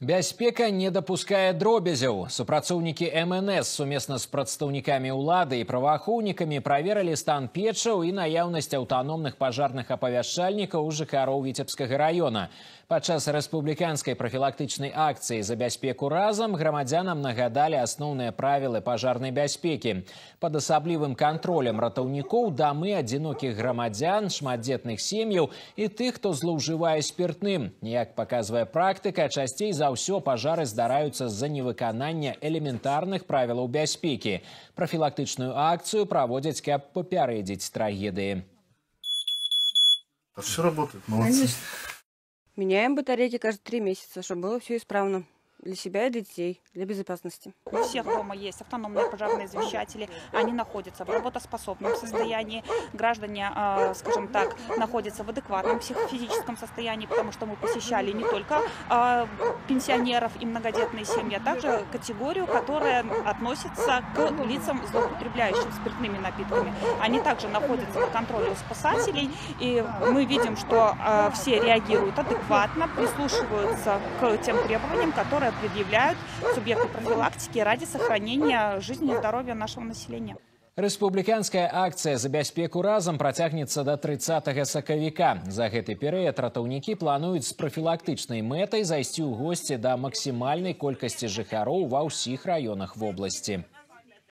Бяспека не дапускае дробязяў. Супрацоўнікі МНС сумесна з прадстаўнікамі ўлады і праваахоўнікамі праверылі стан печаў і наяўнасць аўтаномных пажарных апавяшчальнікаў у жыхароў Віцебскага района. Падчас рэспубліканскай прафілактычнай акцыі «За бяспеку разам» грамадзянам нагадалі асноўныя правілы пажарнай бяспекі. Пад асаблівым кантролем ратаўнікоў дамы адзінокіх грамадзян, шматдзетных сем'яў і тых, хто злоўжывае спіртным. Як паказвае практыка, часцей за ўсё пажары здараюцца з-за невыканання элементарных правілаў бяспекі. Прафілактычную акцыю праводзяць, каб папярэдзіць трагедыі. Все работает, молодцы. Меняем батарейки каждые 3 месяца, чтобы было все исправно. Для себя и для детей, для безопасности. У всех дома есть автономные пожарные извещатели. Они находятся в работоспособном состоянии. Граждане, скажем так, находятся в адекватном психофизическом состоянии, потому что мы посещали не только пенсионеров и многодетные семьи, а также категорию, которая относится к лицам, злоупотребляющим спиртными напитками. Они также находятся под контролем у спасателей. И мы видим, что все реагируют адекватно, прислушиваются к тем требованиям, которые предъявляют субъекты профилактики ради сохранения жизни и здоровья нашего населения. Рэспубліканская акцыя «За бяспеку разам» працягнецца да 30 сакавіка. За гэты перыяд ратаўнікі плануюць з прафілактычнай мэтай зайсці ў госці да максімальнай колькасці жыхароў ва ўсіх раёнах вобласці.